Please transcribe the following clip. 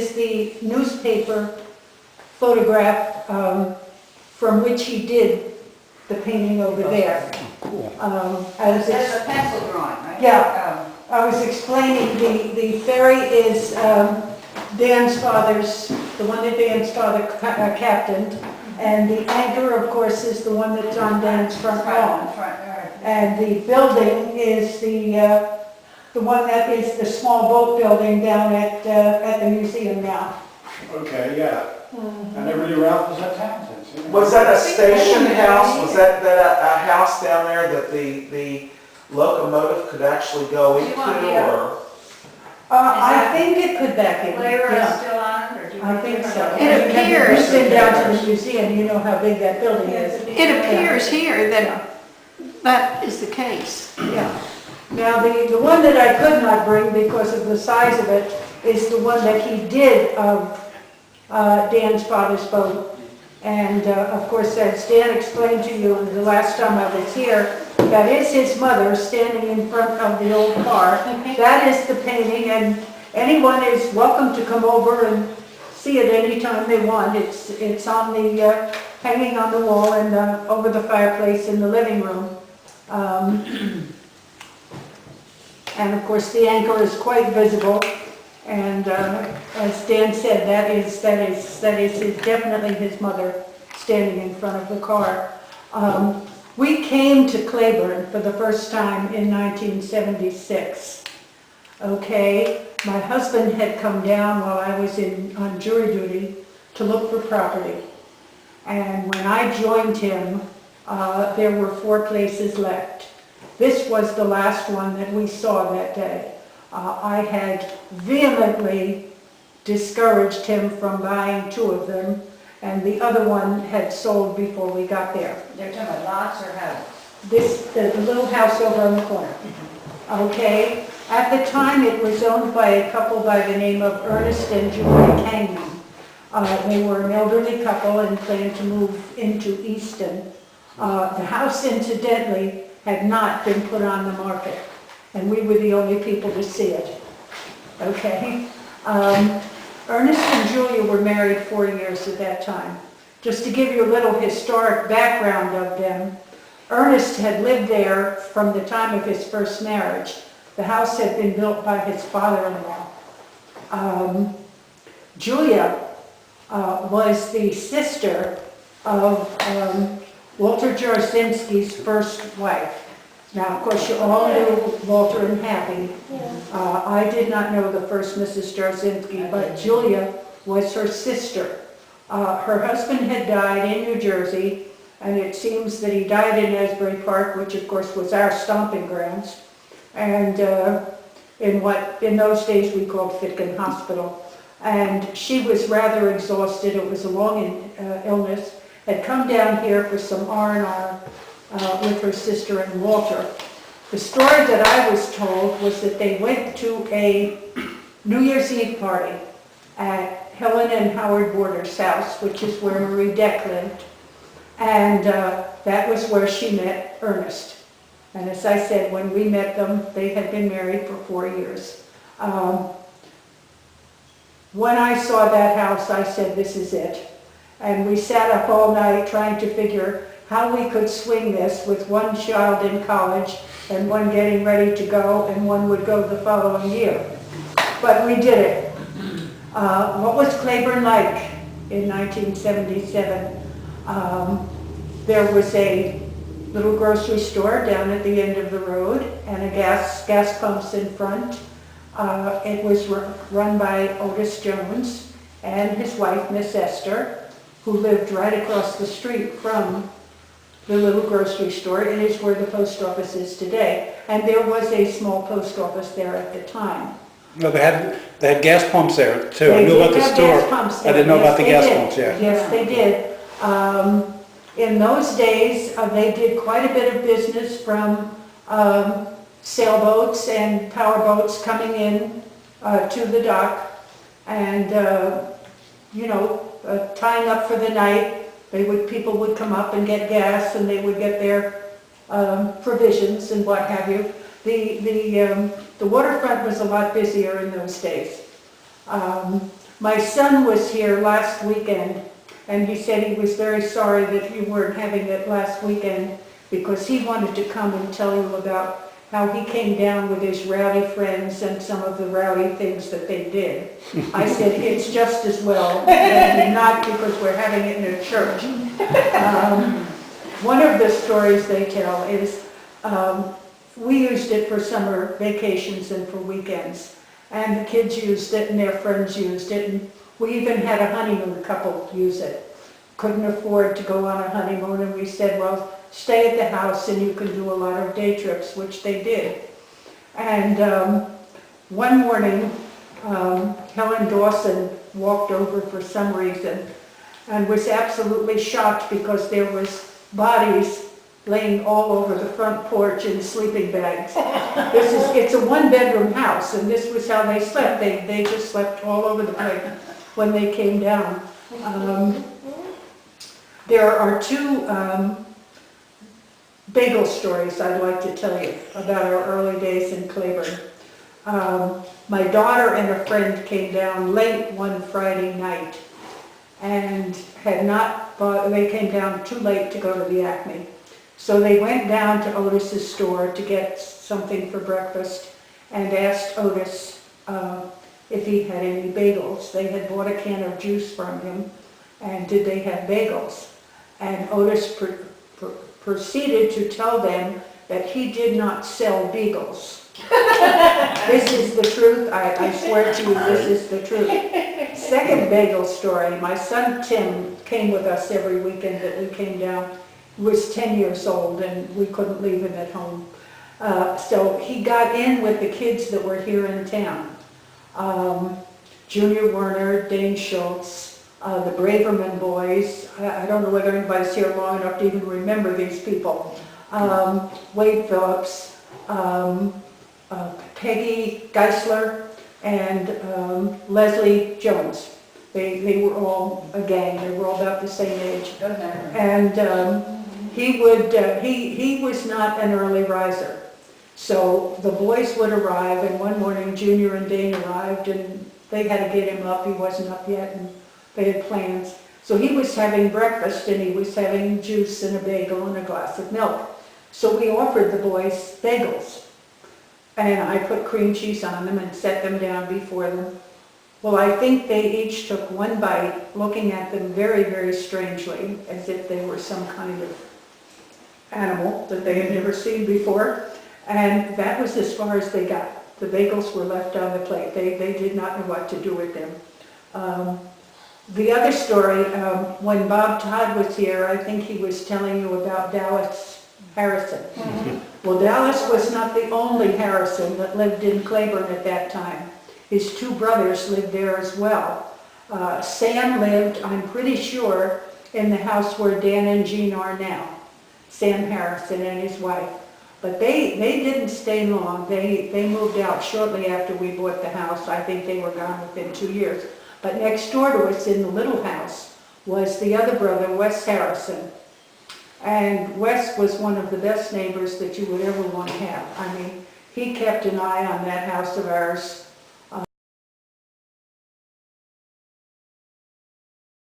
is the newspaper photograph from which he did the painting over there. Cool. As That's a pencil drawing, right? Yeah. I was explaining the ferry is Dan's father's, the one that Dan's father captained, and the anchor, of course, is the one that's on Dan's front lawn. And the building is the one that is the small boat building down at the museum now. Okay, yeah. I never knew Ralph was that talented. Was that a station house? Was that a house down there that the locomotive could actually go into, or? I think it could back in. Claiborne is Yeah, still on it, or do you? I think so. It appears- You've been down to the museum, you know how big that building is. It appears here that that is the case. Yeah. Now, the one that I could not bring because of the size of it is the one that he did of Dan's father's boat. And of course, as Dan explained to you the last time I was here, that is his mother standing in front of the old car. That is the painting, and anyone is welcome to come over and see it anytime they want. It's on the, hanging on the wall and over the fireplace in the living room. And of course, the anchor is quite visible. And as Dan said, that is definitely his mother standing in front of the car. We came to Claiborne for the first time in 1976. Okay, my husband had come down while I was on jury duty to look for property. And when I joined him, there were 4 places left. This was the last one that we saw that day. I had vehemently discouraged him from buying 2 of them, and the other one had sold before we got there. They're talking about lots or house? The little house over on the corner. Okay, at the time it was owned by a couple by the name of Ernest and Julia Kangman. They were an elderly couple and planned to move into Easton. The house, incidentally, had not been put on the market, and we were the only people to see it. Okay? Ernest and Julia were married 4 years at that time. Just to give you a little historic background of them, Ernest had lived there from the time of his first marriage. The house had been built by his father-in-law. Julia was the sister of Walter Jarzynski's first wife. Now, of course, you all knew Walter and Happy. I did not know the first Mrs. Jarzynski, but Julia was her sister. Her husband had died in New Jersey, and it seems that he died in Asbury Park, which of course was our stomping grounds, and in what in those days we called Fitkin Hospital. And she was rather exhausted. It was a long illness. Had come down here for some R&R with her sister and Walter. The story that I was told was that they went to a New Year's Eve party at Helen and Howard Border's house, which is where Marie Deck lived. And that was where she met Ernest. And as I said, when we met them, they had been married for 4 years. When I saw that house, I said, this is it. And we sat up all night trying to figure how we could swing this with one child in college and one getting ready to go, and one would go the following year. But we did it. What was Claiborne like in 1977? There was a little grocery store down at the end of the road and a gas pumps in front. It was run by Otis Jones and his wife, Miss Esther, who lived right across the street from the little grocery store. It is where the post office is today. And there was a small post office there at the time. No, they had gas pumps there too. I They knew about did the have store. gas pumps I there. didn't know Yes, about the they gas did. pumps, yeah. Yes, they did. In those days, they did quite a bit of business from sailboats and powerboats coming in to the dock and, tying up for the night. People would come up and get gas, and they would get their provisions and what have you. The waterfront was a lot busier in those days. My son was here last weekend, and he said he was very sorry that you weren't having it last weekend because he wanted to come and tell you about how he came down with his rowdy friends and some of the rowdy things that they did. I said, it's just as well, and not because we're having it in a church. One of the stories they tell is we used it for summer vacations and for weekends. And the kids used it and their friends used it. And we even had a honeymoon couple use it. Couldn't afford to go on a honeymoon, and we said, well, stay at the house and you can do a lot of day trips, which they did. And one morning, Helen Dawson walked over for some reason and was absolutely shocked because there was bodies laying all over the front porch in sleeping bags. It's a one-bedroom house, and this was how they slept. They just slept all over the place when they came down. There are two bagel stories I'd like to tell you about our early days in Claiborne. My daughter and a friend came down late one Friday night and they came down too late to go to the Acme. So they went down to Otis's store to get something for breakfast and asked Otis if he had any bagels. They had bought a can of juice from him, and did they have bagels? And Otis proceeded to tell them that he did not sell bagels. This is the truth, I swear to you, this is the truth. Second bagel story, my son Tim came with us every weekend that we came down. He was 10 years old and we couldn't leave him at home. So he got in with the kids that were here in town. Junior Werner, Dane Schultz, the Braverman boys. I don't know whether anybody's here long enough to even remember these people. Wade Phillips, Peggy Geisler, and Leslie Jones. They were all a gang. They were all about the same age. And he was not an early riser. So the boys would arrive, and one morning Junior and Dane arrived, and they had to get him up. He wasn't up yet, and they had plans. So he was having breakfast, and he was having juice and a bagel and a glass of milk. So we offered the boys bagels. And I put cream cheese on them and set them down before them. Well, I think they each took one bite, looking at them very, very strangely, as if they were some kind of animal that they had never seen before. And that was as far as they got. The bagels were left on the plate. They did not know what to do with them. The other story, when Bob Todd was here, I think he was telling you about Dallas Harrison. Well, Dallas was not the only Harrison that lived in Claiborne at that time. His two brothers lived there as well. Sam lived, I'm pretty sure, in the house where Dan and Jean are now. Sam Harrison and his wife. But they didn't stay long. They moved out shortly after we bought the house. I think they were gone within 2 years. But next door to us in the little house was the other brother, Wes Harrison. And Wes was one of the best neighbors that you would ever want to have. I mean, he kept an eye on that house of ours